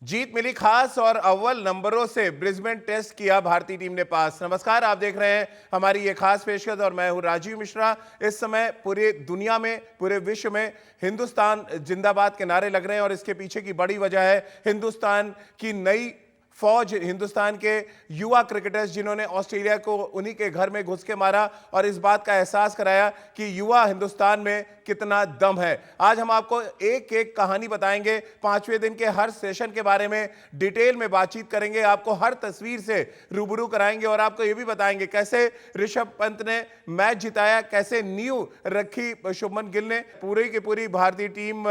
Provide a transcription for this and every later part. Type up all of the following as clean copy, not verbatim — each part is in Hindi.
जीत मिली खास और अव्वल नंबरों से ब्रिस्बेन टेस्ट किया भारतीय टीम ने पास। नमस्कार, आप देख रहे हैं हमारी ये खास पेशकश और मैं हूं राजीव मिश्रा। इस समय पूरी दुनिया में, पूरे विश्व में हिंदुस्तान जिंदाबाद के नारे लग रहे हैं और इसके पीछे की बड़ी वजह है हिंदुस्तान की नई फौज, हिंदुस्तान के युवा क्रिकेटर्स जिन्होंने ऑस्ट्रेलिया को उन्हीं के घर में घुस के मारा और इस बात का एहसास कराया कि युवा हिंदुस्तान में कितना दम है। आज हम आपको एक एक कहानी बताएंगे, 5वें दिन के हर सेशन के बारे में डिटेल में बातचीत करेंगे, आपको हर तस्वीर से रूबरू कराएंगे और आपको यह भी बताएंगे कैसे ऋषभ पंत ने मैच जिताया, कैसे नींव रखी शुभमन गिल ने। पूरी की पूरी भारतीय टीम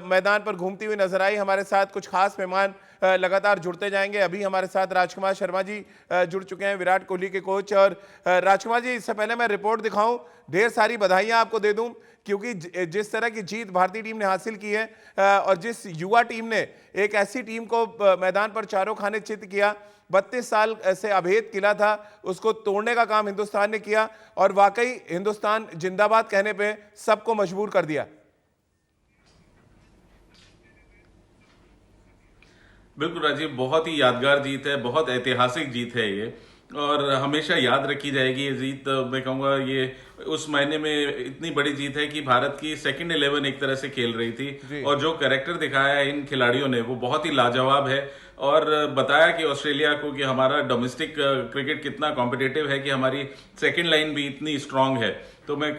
मैदान पर घूमती हुई नजर आई। हमारे साथ कुछ खास मेहमान लगातार जुड़ते जाएंगे। अभी हमारे साथ राजकुमार शर्मा जी जुड़ चुके हैं, विराट कोहली के कोच। और राजकुमार जी, इससे पहले मैं रिपोर्ट दिखाऊं, ढेर सारी बधाइयां आपको दे दूं, क्योंकि जिस तरह की जीत भारतीय टीम ने हासिल की है और जिस युवा टीम ने एक ऐसी टीम को मैदान पर चारों खाने चित किया, 32 साल से अभेद किला था, उसको तोड़ने का काम हिंदुस्तान ने किया और वाकई हिंदुस्तान जिंदाबाद कहने पे सबको मजबूर कर दिया। बिल्कुल राजीव, बहुत ही यादगार जीत है, बहुत ऐतिहासिक जीत है ये और हमेशा याद रखी जाएगी ये जीत। मैं कहूँगा ये उस महीने में इतनी बड़ी जीत है कि भारत की सेकंड 11 एक तरह से खेल रही थी और जो कैरेक्टर दिखाया है इन खिलाड़ियों ने वो बहुत ही लाजवाब है और बताया कि ऑस्ट्रेलिया को कि हमारा डोमेस्टिक क्रिकेट कितना कॉम्पिटिटिव है, कि हमारी सेकंड लाइन भी इतनी स्ट्रांग है। तो मैं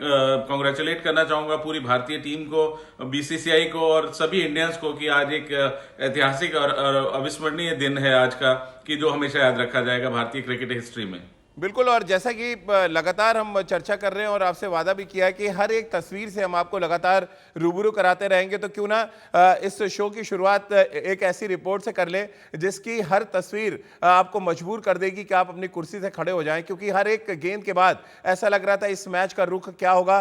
कॉन्ग्रेचुलेट करना चाहूंगा पूरी भारतीय टीम को, बीसीसीआई को और सभी इंडियंस को कि आज एक ऐतिहासिक और अविस्मरणीय दिन है आज का, कि जो हमेशा याद रखा जाएगा भारतीय क्रिकेट हिस्ट्री में। बिल्कुल, और जैसा कि लगातार हम चर्चा कर रहे हैं और आपसे वादा भी किया है कि हर एक तस्वीर से हम आपको लगातार रूबरू कराते रहेंगे, तो क्यों ना इस शो की शुरुआत एक ऐसी रिपोर्ट से कर लें जिसकी हर तस्वीर आपको मजबूर कर देगी कि आप अपनी कुर्सी से खड़े हो जाएं, क्योंकि हर एक गेंद के बाद ऐसा लग रहा था इस मैच का रुख क्या होगा।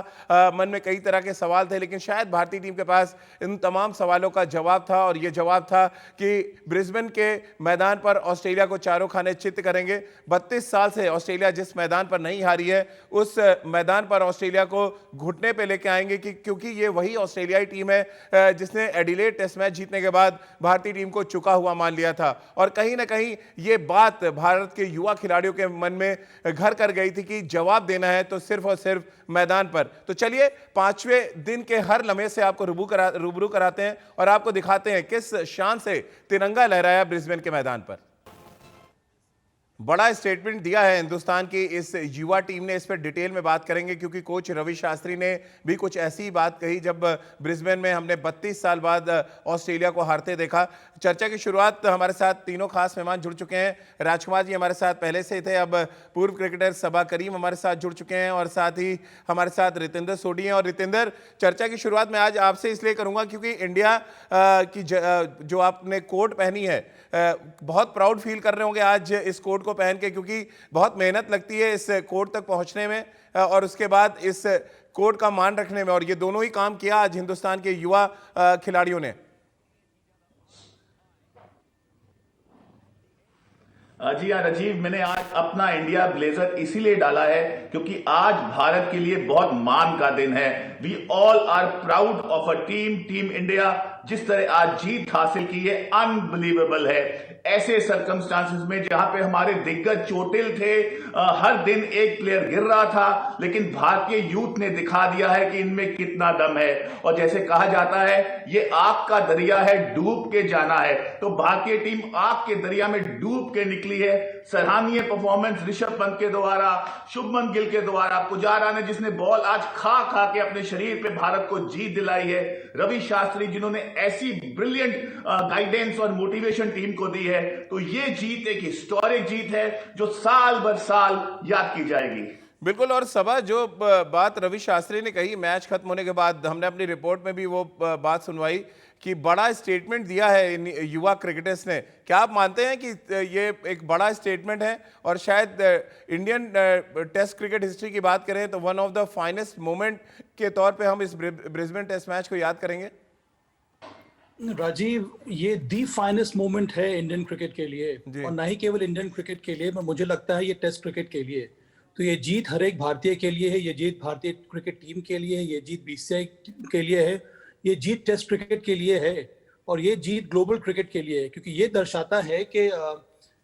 मन में कई तरह के सवाल थे, लेकिन शायद भारतीय टीम के पास इन तमाम सवालों का जवाब था और ये जवाब था कि ब्रिस्बेन के मैदान पर ऑस्ट्रेलिया को चारों खाने चित्त करेंगे। 32 साल से ऑस्ट्रेलिया जिस मैदान पर नहीं हारी है, उस मैदान पर ऑस्ट्रेलिया को घुटने पे लेके आएंगे, क्योंकि ये वही ऑस्ट्रेलियाई टीम है जिसने एडिलेड टेस्ट मैच जीतने के बाद भारतीय टीम को चुका हुआ मान लिया था। और कहीं ना कहीं ये बात भारत के युवा खिलाड़ियों के मन में घर कर गई थी कि जवाब देना है तो सिर्फ और सिर्फ मैदान पर। तो चलिए 5वें दिन के हर लम्हे से आपको रूबरू कराते हैं और आपको दिखाते हैं किस शान से तिरंगा लहराया ब्रिस्बेन के मैदान पर। बड़ा स्टेटमेंट दिया है हिंदुस्तान की इस युवा टीम ने, इस पर डिटेल में बात करेंगे, क्योंकि कोच रवि शास्त्री ने भी कुछ ऐसी बात कही जब ब्रिस्बेन में हमने 32 साल बाद ऑस्ट्रेलिया को हारते देखा। चर्चा की शुरुआत, हमारे साथ तीनों खास मेहमान जुड़ चुके हैं। राजकुमार जी हमारे साथ पहले से थे, अब पूर्व क्रिकेटर सबा करीम हमारे साथ जुड़ चुके हैं और साथ ही हमारे साथ रितेंद्र सोढी हैं। और रितेंद्र, चर्चा की शुरुआत मैं आज आपसे इसलिए करूंगा क्योंकि इंडिया की जो आपने कोट पहनी है, बहुत प्राउड फील कर रहे होंगे आज इस कोट को पहन के, क्योंकि बहुत मेहनत लगती है इस कोर्ट तक पहुंचने में और उसके बाद इस कोर्ट का मान रखने में, और ये दोनों ही काम किया आज हिंदुस्तान के युवा खिलाड़ियों ने। जी हाँ राजीव, मैंने आज अपना इंडिया ब्लेजर इसीलिए डाला है क्योंकि आज भारत के लिए बहुत मान का दिन है। We all are proud of a team India. जिस तरह आज जीत हासिल की है, अनबिलीवेबल है। ऐसे सर्कमस्टांसेस में जहां पे हमारे दिग्गज चोटिल थे, हर दिन एक प्लेयर गिर रहा था, लेकिन भारतीय यूथ ने दिखा दिया है कि इनमें कितना दम है। और जैसे कहा जाता है, ये आग का दरिया है, डूब के जाना है, तो भारतीय टीम आग के दरिया में डूब के निकली है। सराहनीय परफॉर्मेंस ऋषभ पंत के द्वारा, शुभमन गिल के द्वारा, पुजारा ने जिसने बॉल आज खा खा के अपने शरीर पे भारत को जीत दिलाई है, रवि शास्त्री जिन्होंने ऐसी ब्रिलियंट गाइडेंस और मोटिवेशन टीम को दी है। तो ये जीत एक हिस्टोरिक जीत है जो साल भर साल याद की जाएगी। बिल्कुल, और सबा जो बात रवि शास्त्री ने कही मैच खत्म होने के बाद, हमने अपनी रिपोर्ट में भी वो बात सुनवाई कि बड़ा स्टेटमेंट दिया है इन युवा क्रिकेटर्स ने। क्या आप मानते हैं कि ये एक बड़ा स्टेटमेंट है और शायद इंडियन टेस्ट क्रिकेट हिस्ट्री की बात करें तो one of the finest moment के तौर पे हम इस ब्रिस्बेन टेस्ट मैच को याद करेंगे? राजीव, ये दी फाइनेस्ट मोमेंट है इंडियन क्रिकेट के लिए, और ना ही केवल इंडियन क्रिकेट के लिए, मुझे लगता है ये टेस्ट क्रिकेट के लिए। तो ये जीत हर एक भारतीय के लिए है, ये जीत भारतीय क्रिकेट टीम के लिए है, ये जीत बीसीसीआई के लिए है, ये जीत टेस्ट क्रिकेट के लिए है। और ये जीत ग्लोबल क्रिकेट के लिए है, क्योंकि ये दर्शाता है कि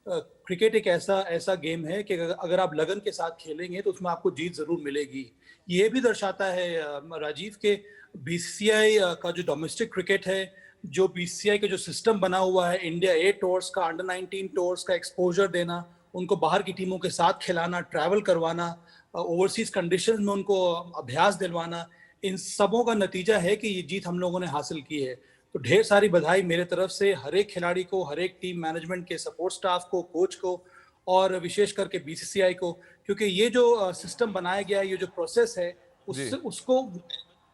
क्रिकेट एक ऐसा गेम है कि अगर आप लगन के साथ खेलेंगे तो उसमें आपको जीत जरूर मिलेगी। ये भी दर्शाता है राजीव के बीसीसीआई का जो डोमेस्टिक क्रिकेट है, जो बीसीसीआई का जो सिस्टम बना हुआ है, इंडिया ए टूर्स का, अंडर 19 टूर्स का एक्सपोजर देना, उनको बाहर की टीमों के साथ खिलाना, ट्रैवल करवाना, ओवरसीज कंडीशंस में उनको अभ्यास दिलवाना, इन सबों का नतीजा है कि ये जीत हम लोगों ने हासिल की है। तो ढेर सारी बधाई मेरे तरफ से हर एक खिलाड़ी को, हर एक टीम मैनेजमेंट के सपोर्ट स्टाफ को, कोच को, और विशेष करके बीसीसीआई को, क्योंकि ये जो सिस्टम बनाया गया है, ये जो प्रोसेस है,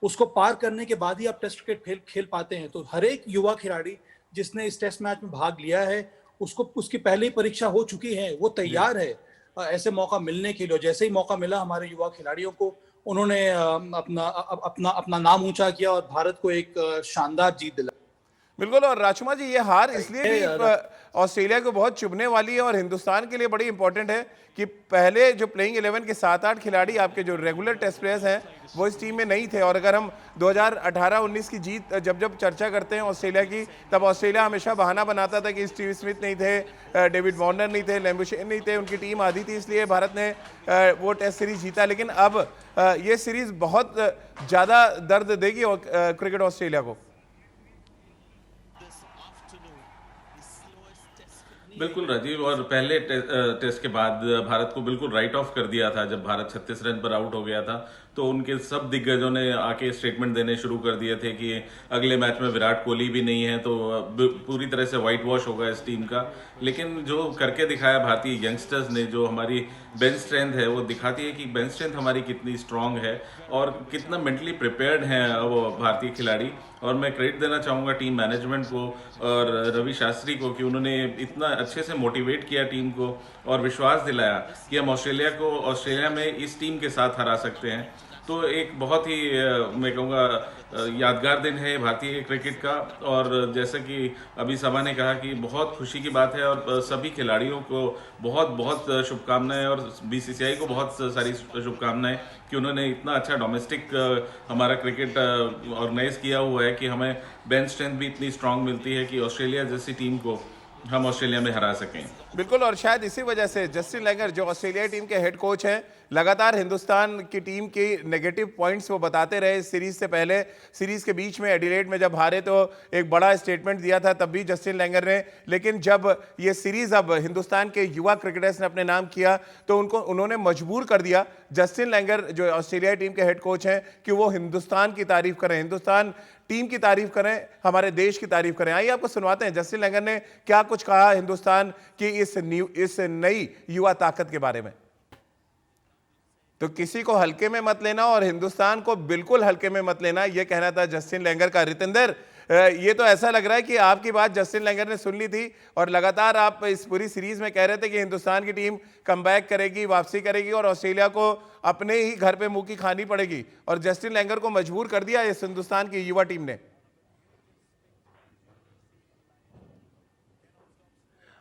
उसको पार करने के बाद ही आप टेस्ट क्रिकेट खेल पाते हैं। तो हर एक युवा खिलाड़ी जिसने इस टेस्ट मैच में भाग लिया है, उसकी पहले ही परीक्षा हो चुकी है, वो तैयार है ऐसे मौका मिलने के लिए। जैसे ही मौका मिला हमारे युवा खिलाड़ियों को, उन्होंने अपना नाम ऊंचा किया और भारत को एक शानदार जीत दिलाई। बिल्कुल। और राजकुमार जी, ये हार इसलिए भी ऑस्ट्रेलिया को बहुत चुभने वाली है और हिंदुस्तान के लिए बड़ी इंपॉर्टेंट है कि पहले जो प्लेइंग 11 के 7-8 खिलाड़ी आपके जो रेगुलर टेस्ट प्लेयर्स हैं वो इस टीम में नहीं थे। और अगर हम 2018-19 की जीत जब चर्चा करते हैं ऑस्ट्रेलिया की, तब ऑस्ट्रेलिया हमेशा बहाना बनाता था कि स्टीव स्मिथ नहीं थे, डेविड वार्नर नहीं थे, लैम्बुशेन नहीं थे, उनकी टीम आधी थी, इसलिए भारत ने वो टेस्ट सीरीज जीता। लेकिन अब ये सीरीज बहुत ज़्यादा दर्द देगी क्रिकेट ऑस्ट्रेलिया को। बिल्कुल राजीव, और पहले टेस्ट के बाद भारत को बिल्कुल राइट ऑफ कर दिया था। जब भारत 36 रन पर आउट हो गया था तो उनके सब दिग्गजों ने आके स्टेटमेंट देने शुरू कर दिए थे कि अगले मैच में विराट कोहली भी नहीं है, तो पूरी तरह से वाइट वॉश होगा इस टीम का। लेकिन जो करके दिखाया भारतीय यंगस्टर्स ने, जो हमारी बेंच स्ट्रेंथ है, वो दिखाती है कि बेंच स्ट्रेंथ हमारी कितनी स्ट्रांग है और कितना मेंटली प्रिपेयर्ड हैं वो भारतीय खिलाड़ी। और मैं क्रेडिट देना चाहूँगा टीम मैनेजमेंट को और रवि शास्त्री को कि उन्होंने इतना अच्छे से मोटिवेट किया टीम को और विश्वास दिलाया कि हम ऑस्ट्रेलिया में इस टीम के साथ हरा सकते हैं। तो एक बहुत ही मैं कहूँगा यादगार दिन है भारतीय क्रिकेट का। और जैसे कि अभी सभा ने कहा कि बहुत खुशी की बात है और सभी खिलाड़ियों को बहुत बहुत शुभकामनाएं और बीसीसीआई को बहुत सारी शुभकामनाएं कि उन्होंने इतना अच्छा डोमेस्टिक हमारा क्रिकेट ऑर्गेनाइज किया हुआ है कि हमें बेंच स्ट्रेंथ भी इतनी स्ट्रांग मिलती है कि ऑस्ट्रेलिया जैसी टीम को हम ऑस्ट्रेलिया में हरा सकें। बिल्कुल। और शायद इसी वजह से जस्टिन लैंगर जो ऑस्ट्रेलिया टीम के हेड कोच हैं, लगातार हिंदुस्तान की टीम की नेगेटिव पॉइंट्स वो बताते रहे। इस सीरीज से पहले, सीरीज के बीच में एडिलेड में जब हारे तो एक बड़ा स्टेटमेंट दिया था तब भी जस्टिन लैंगर ने। लेकिन जब ये सीरीज अब हिंदुस्तान के युवा क्रिकेटर्स ने अपने नाम किया तो उन्होंने मजबूर कर दिया जस्टिन लैंगर जो ऑस्ट्रेलिया टीम के हेड कोच हैं कि वो हिंदुस्तान की तारीफ करें, हिंदुस्तान टीम की तारीफ करें, हमारे देश की तारीफ करें। आइए आपको सुनवाते हैं जस्टिन लैंगर ने क्या कुछ कहा हिंदुस्तान की इस नई युवा ताकत के बारे में। तो किसी को हल्के में मत लेना और हिंदुस्तान को बिल्कुल हल्के में मत लेना, यह कहना था जस्टिन लैंगर का। रितेंद्र, ये तो ऐसा लग रहा है कि आपकी बात जस्टिन लैंगर ने सुन ली थी और लगातार आप इस पूरी सीरीज में कह रहे थे कि हिंदुस्तान की टीम कमबैक करेगी, वापसी करेगी और ऑस्ट्रेलिया को अपने ही घर पे मुंह की खानी पड़ेगी, और जस्टिन लैंगर को मजबूर कर दिया इस हिंदुस्तान की युवा टीम ने।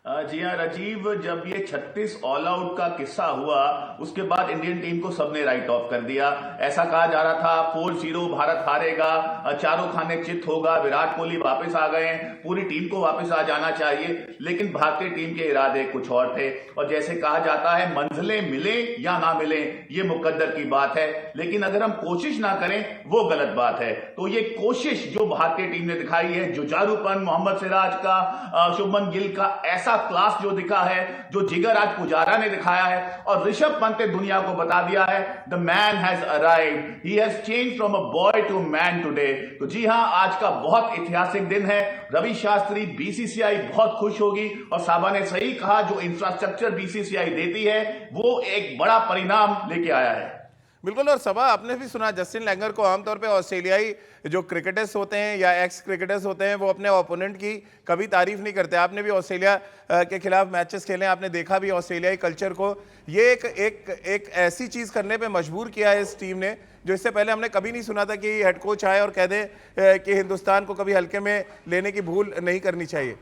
जी हाँ राजीव, जब ये 36 ऑल आउट का किस्सा हुआ उसके बाद इंडियन टीम को सबने राइट ऑफ कर दिया। ऐसा कहा जा रहा था 4-0 भारत हारेगा, चारों खाने चित होगा, विराट कोहली वापस आ गए, पूरी टीम को वापस आ जाना चाहिए। लेकिन भारतीय टीम के इरादे कुछ और थे और जैसे कहा जाता है मंजिलें मिले या ना मिले ये मुकद्दर की बात है, लेकिन अगर हम कोशिश ना करें वो गलत बात है। तो ये कोशिश जो भारतीय टीम ने दिखाई है, जुझारूपन मोहम्मद सिराज का, शुभमन गिल का ऐसा क्लास जो दिखा है, जो जिगर आज पुजारा ने दिखाया है, और ऋषभ पंत ने दुनिया को बता दिया है the man has arrived, he has changed from a boy to man today. तो जी हां, आज का बहुत ऐतिहासिक दिन है। रवि शास्त्री, बीसीसीआई बहुत खुश होगी और साबा ने सही कहा, जो इंफ्रास्ट्रक्चर बीसीसीआई देती है वो एक बड़ा परिणाम लेके आया है। बिल्कुल। और सबा, आपने भी सुना जस्टिन लैंगर को आमतौर पे ऑस्ट्रेलियाई जो क्रिकेटर्स होते हैं या एक्स क्रिकेटर्स होते हैं वो अपने ओपोनेंट की कभी तारीफ नहीं करते। आपने भी ऑस्ट्रेलिया के खिलाफ मैचेस खेले, आपने देखा भी ऑस्ट्रेलियाई कल्चर को। ये एक ऐसी चीज़ करने पे मजबूर किया है इस टीम ने जो इससे पहले हमने कभी नहीं सुना था कि हेड कोच आए और कह दे कि हिंदुस्तान को कभी हल्के में लेने की भूल नहीं करनी चाहिए।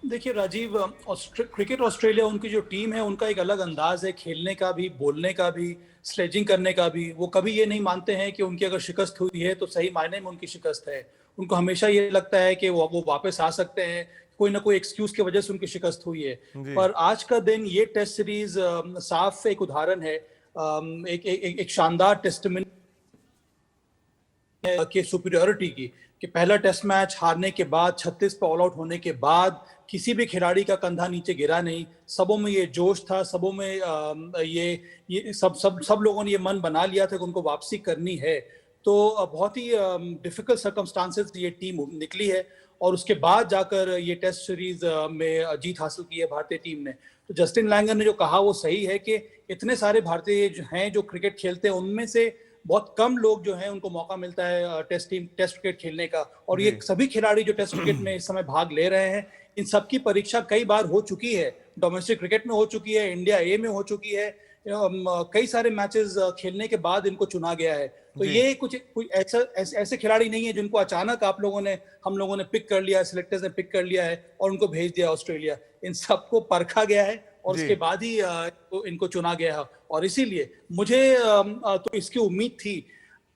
देखिए राजीव, क्रिकेट ऑस्ट्रेलिया उनकी जो टीम है उनका एक अलग अंदाज है खेलने का भी, बोलने का भी, स्लेजिंग करने का भी। वो कभी ये नहीं मानते हैं कि उनकी अगर शिकस्त हुई है तो सही मायने में उनकी शिकस्त है। उनको हमेशा ये लगता है कि वो वापस आ सकते हैं, कोई ना कोई एक्सक्यूज की वजह से उनकी शिकस्त हुई है। पर आज का दिन, ये टेस्ट सीरीज साफ एक उदाहरण है, एक शानदार टेस्टमेंट के सुपीरियरिटी की, कि पहला टेस्ट मैच हारने के बाद, 36 पे ऑल आउट होने के बाद किसी भी खिलाड़ी का कंधा नीचे गिरा नहीं। सबों में ये जोश था, सबों में ये सब लोगों ने ये मन बना लिया था कि उनको वापसी करनी है। तो बहुत ही डिफिकल्ट सर्कमस्टांसेस ये टीम निकली है और उसके बाद जाकर ये टेस्ट सीरीज में जीत हासिल की है भारतीय टीम ने। तो जस्टिन लैंगर ने जो कहा वो सही है कि इतने सारे भारतीय हैं जो क्रिकेट खेलते हैं, उनमें से बहुत कम लोग जो हैं उनको मौका मिलता है टेस्ट क्रिकेट खेलने का। और ये सभी खिलाड़ी जो टेस्ट क्रिकेट में इस समय भाग ले रहे हैं, इन सबकी परीक्षा कई बार हो चुकी है। डोमेस्टिक क्रिकेट में हो चुकी है, इंडिया ए में हो चुकी है, कई सारे मैचेस खेलने के बाद इनको चुना गया है। तो ये कुछ ऐसे खिलाड़ी नहीं है जिनको अचानक हम लोगों ने पिक कर लिया है, सिलेक्टर्स ने पिक कर लिया है और उनको भेज दिया ऑस्ट्रेलिया। इन सबको परखा गया है और उसके बाद ही इनको चुना गया है। और इसीलिए मुझे तो इसकी उम्मीद थी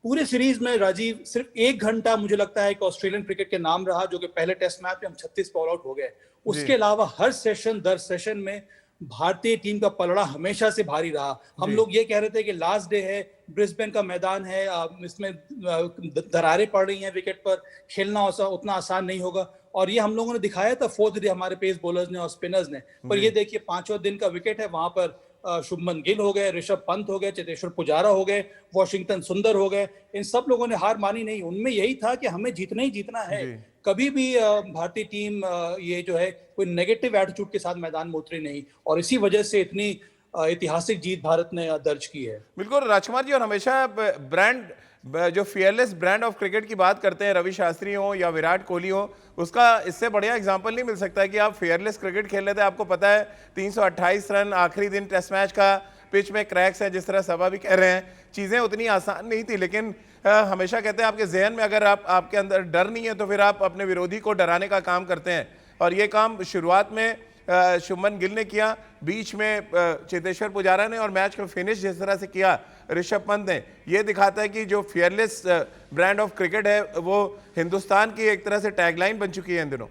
पूरे सीरीज में राजीव। सिर्फ 1 घंटा मुझे लगता है कि ऑस्ट्रेलियन क्रिकेट के नाम रहा, जो कि पहले टेस्ट मैच में हम 36 पे ऑल आउट हो गए। उसके अलावा हर सेशन दर सेशन में भारतीय टीम का पलड़ा हमेशा से भारी रहा। हम लोग ये कह रहे थे कि लास्ट डे है, ब्रिस्बेन का मैदान है, इसमें दरारें पड़ रही हैं विकेट पर, खेलना उतना आसान नहीं होगा। और ये हम लोगों ने दिखाया था 4th डे हमारे पेस बॉलर्स ने और स्पिनर्स ने। पर ये देखिए 5वें दिन का विकेट है, वहां पर शुभमन गिल हो गए, ऋषभ पंत हो गए, चेतेश्वर पुजारा हो गए, वॉशिंगटन सुंदर हो गए। इन सब लोगों ने हार मानी नहीं। उनमें यही था कि हमें जीतना ही जीतना है। कभी भी भारतीय टीम ये जो है कोई नेगेटिव एटीट्यूड के साथ मैदान में उतरी नहीं और इसी वजह से इतनी ऐतिहासिक जीत भारत ने दर्ज की है। बिल्कुल राजकुमार जी, और हमेशा ब्रांड, जो फियरलेस ब्रांड ऑफ क्रिकेट की बात करते हैं, रवि शास्त्री हो या विराट कोहली हो, उसका इससे बढ़िया एग्जांपल नहीं मिल सकता है कि आप फियरलेस क्रिकेट खेल रहे थे। आपको पता है 328 रन आखिरी दिन टेस्ट मैच का, पिच में क्रैक्स है, जिस तरह सभा भी कह रहे हैं, चीज़ें उतनी आसान नहीं थी। लेकिन हमेशा कहते हैं आपके जहन में अगर आपके अंदर डर नहीं है तो फिर आप अपने विरोधी को डराने का काम करते हैं। और ये काम शुरुआत में शुभमन गिल ने किया, बीच में चेतेश्वर पुजारा ने, और मैच का फिनिश जिस तरह से किया ऋषभ पंत ने, ये दिखाता है कि जो फियरलेस ब्रांड ऑफ क्रिकेट है वो हिंदुस्तान की एक तरह से टैगलाइन बन चुकी है इन दिनों।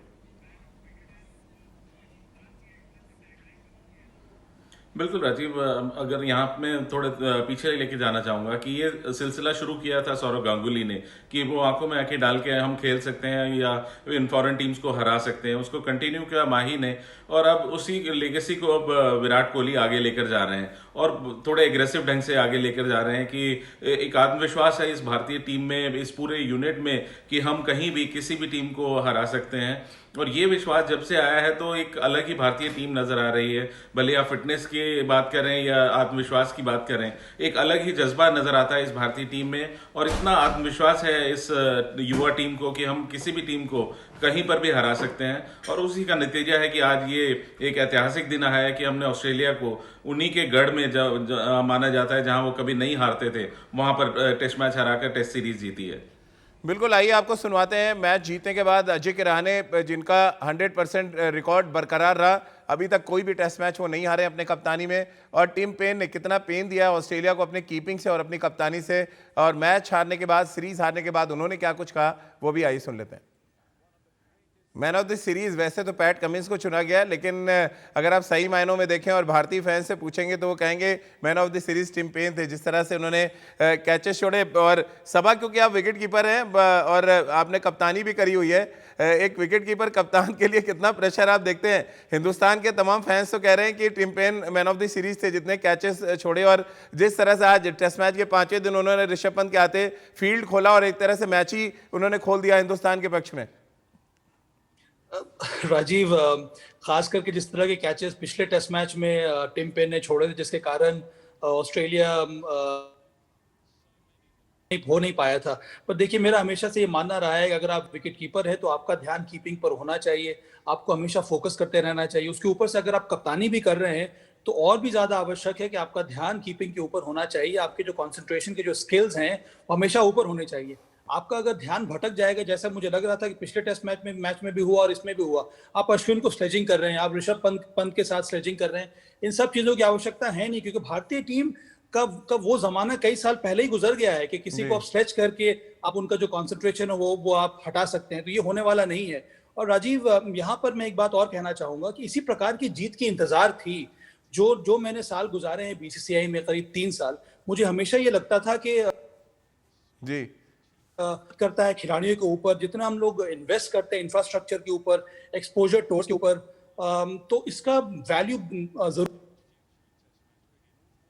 बिल्कुल राजीव, अगर यहाँ मैं थोड़े पीछे लेके जाना चाहूंगा कि ये सिलसिला शुरू किया था सौरव गांगुली ने कि वो आंखों में आंखें डाल के हम खेल सकते हैं या इन फॉरेन टीम्स को हरा सकते हैं, उसको कंटिन्यू किया माही ने। और अब उसी लेगेसी को अब विराट कोहली आगे लेकर जा रहे हैं और थोड़े एग्रेसिव ढंग से आगे लेकर जा रहे हैं कि एक आत्मविश्वास है इस भारतीय टीम में, इस पूरे यूनिट में, कि हम कहीं भी किसी भी टीम को हरा सकते हैं। और ये विश्वास जब से आया है तो एक अलग ही भारतीय टीम नजर आ रही है। भले आप फिटनेस की बात करें या आत्मविश्वास की बात करें, एक अलग ही जज्बा नजर आता है इस भारतीय टीम में। और इतना आत्मविश्वास है इस युवा टीम को कि हम किसी भी टीम को कहीं पर भी हरा सकते हैं। और उसी का नतीजा है कि आज ये एक ऐतिहासिक दिन आया है कि हमने ऑस्ट्रेलिया को उन्हीं के गढ़ में माना जाता है जहां वो कभी नहीं हारते थे, वहां पर टेस्ट मैच हराकर टेस्ट सीरीज जीती है। बिल्कुल, आइए आपको सुनवाते हैं मैच जीतने के बाद अजिंक्य रहाणे, जिनका 100% रिकॉर्ड बरकरार रहा, अभी तक कोई भी टेस्ट मैच वो नहीं हारे अपने कप्तानी में। और टिम पेन ने कितना पेन दिया ऑस्ट्रेलिया को अपने कीपिंग से और अपनी कप्तानी से, और मैच हारने के बाद, सीरीज हारने के बाद उन्होंने क्या कुछ कहा वो भी आइए सुन लेते हैं। मैन ऑफ द सीरीज वैसे तो पैट कमिंस को चुना गया, लेकिन अगर आप सही मायनों में देखें और भारतीय फैंस से पूछेंगे तो वो कहेंगे man of the series Tim Paine थे। जिस तरह से उन्होंने कैचेस छोड़े, और सबा क्योंकि आप विकेट कीपर हैं और आपने कप्तानी भी करी हुई है, एक विकेट कीपर कप्तान के लिए कितना प्रेशर आप देखते हैं। हिंदुस्तान के तमाम फैंस तो कह रहे हैं कि Tim Paine man of the series थे, जितने कैचेस छोड़े। और जिस तरह से आज टेस्ट मैच के 5वें दिन उन्होंने ऋषभ पंत के आते फील्ड खोला और एक तरह से मैच ही उन्होंने खोल दिया हिंदुस्तान के पक्ष में। राजीव, खास करके जिस तरह के कैचेस पिछले टेस्ट मैच में टिम पेन ने छोड़े थे, जिसके कारण ऑस्ट्रेलिया हो नहीं पाया था। पर देखिए, मेरा हमेशा से ये मानना रहा है कि अगर आप विकेट कीपर है तो आपका ध्यान कीपिंग पर होना चाहिए, आपको हमेशा फोकस करते रहना चाहिए। उसके ऊपर से अगर आप कप्तानी भी कर रहे हैं तो और भी ज्यादा आवश्यक है कि आपका ध्यान कीपिंग के ऊपर होना चाहिए। आपके जो कंसंट्रेशन के जो स्किल्स हैं वो हमेशा ऊपर होने चाहिए। आपका अगर ध्यान भटक जाएगा, जैसा मुझे लग रहा था कि पिछले टेस्ट मैच में भी हुआ और इसमें भी हुआ, आप अश्विन को स्लेजिंग कर रहे हैं, आप ऋषभ पंत के साथ स्लेजिंग कर रहे हैं, इन सब चीजों की आवश्यकता है नहीं, क्योंकि भारतीय टीम का वो जमाना कई साल पहले ही गुजर गया है कि किसी को आप स्ट्रेच करके आप उनका जो कॉन्सेंट्रेशन है वो आप हटा सकते हैं। तो ये होने वाला नहीं है। और राजीव, यहाँ पर मैं एक बात और कहना चाहूंगा कि इसी प्रकार की जीत की इंतजार थी जो मैंने साल गुजारे हैं बीसीसीआई में, करीब 3 साल। मुझे हमेशा ये लगता था कि जी करता है खिलाड़ियों के ऊपर, जितना हम लोग इन्वेस्ट करते हैं इंफ्रास्ट्रक्चर के ऊपर, एक्सपोजर टूर्स के ऊपर, तो इसका वैल्यू जरूर।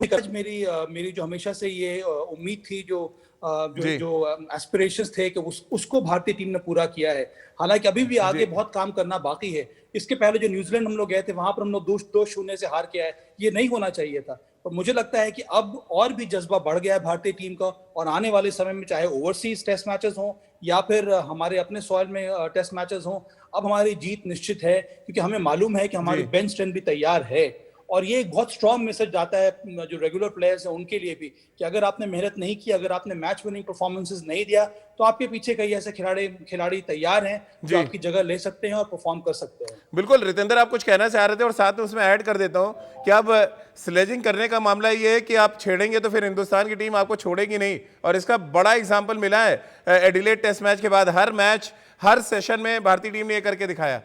मेरी जो हमेशा से ये उम्मीद थी, जो एस्पिरेशंस थे कि उसको भारतीय टीम ने पूरा किया है। हालांकि अभी भी आगे बहुत काम करना बाकी है। इसके पहले जो न्यूजीलैंड हम लोग गए थे, वहां पर हम लोग 2-0 से हार के आए, ये नहीं होना चाहिए था। और मुझे लगता है कि अब और भी जज्बा बढ़ गया है भारतीय टीम का, और आने वाले समय में चाहे ओवरसीज टेस्ट मैचेस हों या फिर हमारे अपने सॉइल में टेस्ट मैचेस हों, अब हमारी जीत निश्चित है, क्योंकि हमें मालूम है कि हमारी बेंच स्ट्रेंथ भी तैयार है। और ये एक बहुत स्ट्रॉन्ग मैसेज जाता है जो रेगुलर प्लेयर्स हैं उनके लिए भी, कि अगर आपने मेहनत नहीं की, अगर आपने मैच विनिंग परफॉर्मेंसेस नहीं दिया, तो आपके पीछे कई ऐसे खिलाड़ी तैयार हैं जो आपकी जगह ले सकते हैं और परफॉर्म कर सकते हैं। बिल्कुल रितेंद्र, आप कुछ कहना चाह रहे थे, और साथ में उसमें ऐड कर देता हूं कि अब स्लेजिंग करने का मामला ये है कि आप छेड़ेंगे तो फिर हिंदुस्तान की टीम आपको छोड़ेगी नहीं, और इसका बड़ा एग्जाम्पल मिला है एडिलेड टेस्ट मैच के बाद। हर मैच, हर सेशन में भारतीय टीम ने ये करके दिखाया।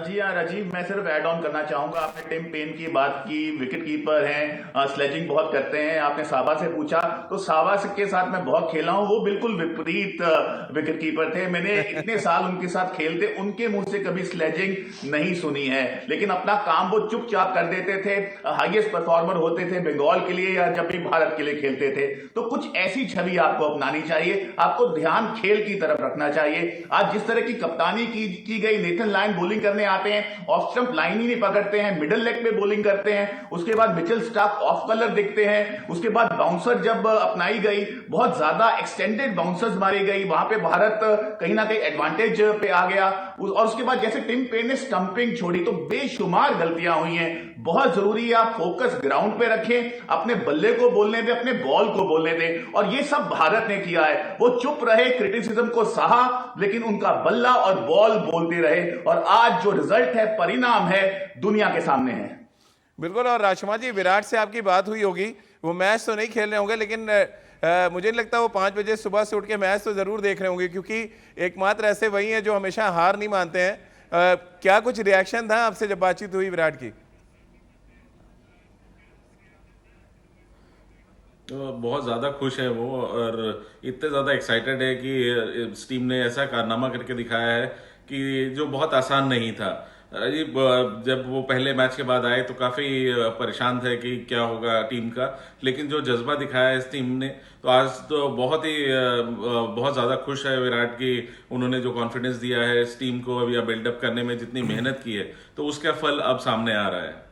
जी हाँ राजीव, मैं सिर्फ ऐड ऑन करना चाहूंगा। आपने टिम पेन की बात की, विकेट कीपर हैं, स्लेजिंग बहुत करते हैं। आपने साबा से पूछा, तो साबा के साथ मैं बहुत खेला हूं, वो बिल्कुल विपरीत विकेट कीपर थे। मैंने इतने साल उनके साथ खेलते, उनके मुंह से कभी स्लेजिंग नहीं सुनी है, लेकिन अपना काम वो चुपचाप कर देते थे। हाईएस्ट परफॉर्मर होते थे बंगाल के लिए या जब भी भारत के लिए खेलते थे। तो कुछ ऐसी छवि आपको अपनानी चाहिए, आपको ध्यान खेल की तरफ रखना चाहिए। आज जिस तरह की कप्तानी की गई, नेथन लायन बॉलिंग करने आते हैं, ऑफ स्टंप लाइन ही नहीं पकड़ते हैं, मिडिल लेग पे बॉलिंग करते हैं, उसके बाद मिचेल स्टार्क ऑफ कलर दिखते हैं, उसके बाद बाउंसर जब अपनाई गई, बहुत ज्यादा एक्सटेंडेड बाउंसर्स मारी गई, वहां पे भारत कहीं ना कहीं एडवांटेज पे आ गया। और उसके बाद जैसे टिम पेन ने स्टंपिंग छोड़ी, तो बेशुमार गलतियां हुई हैं। बहुत जरूरी है आप फोकस ग्राउंड पे रखें, अपने बल्ले को बोलने दें, अपने बॉल को बोलने दें, और ये सब भारत ने किया है। वो चुप रहे, क्रिटिसिज्म को सहा, लेकिन उनका बल्ला और बॉल बोलते रहे, और आज जो रिजल्ट है, परिणाम है, दुनिया के सामने है। बिल्कुल। और राजकुमार जी, विराट से आपकी बात हुई होगी, वो मैच तो नहीं खेल रहे होंगे, लेकिन मुझे नहीं लगता वो 5 बजे सुबह से उठ के मैच तो जरूर देख रहे होंगे, क्योंकि एकमात्र ऐसे वही हैं जो हमेशा हार नहीं मानते हैं। क्या कुछ रिएक्शन था आपसे जब बातचीत हुई विराट की? तो बहुत ज़्यादा खुश है वो, और इतने ज़्यादा एक्साइटेड है कि इस टीम ने ऐसा कारनामा करके दिखाया है कि जो बहुत आसान नहीं था। जब वो पहले मैच के बाद आए तो काफ़ी परेशान थे कि क्या होगा टीम का, लेकिन जो जज्बा दिखाया है इस टीम ने, तो आज तो बहुत ज़्यादा खुश है विराट की। उन्होंने जो कॉन्फिडेंस दिया है इस टीम को अभी बिल्डअप करने में, जितनी मेहनत की है, तो उसका फल अब सामने आ रहा है।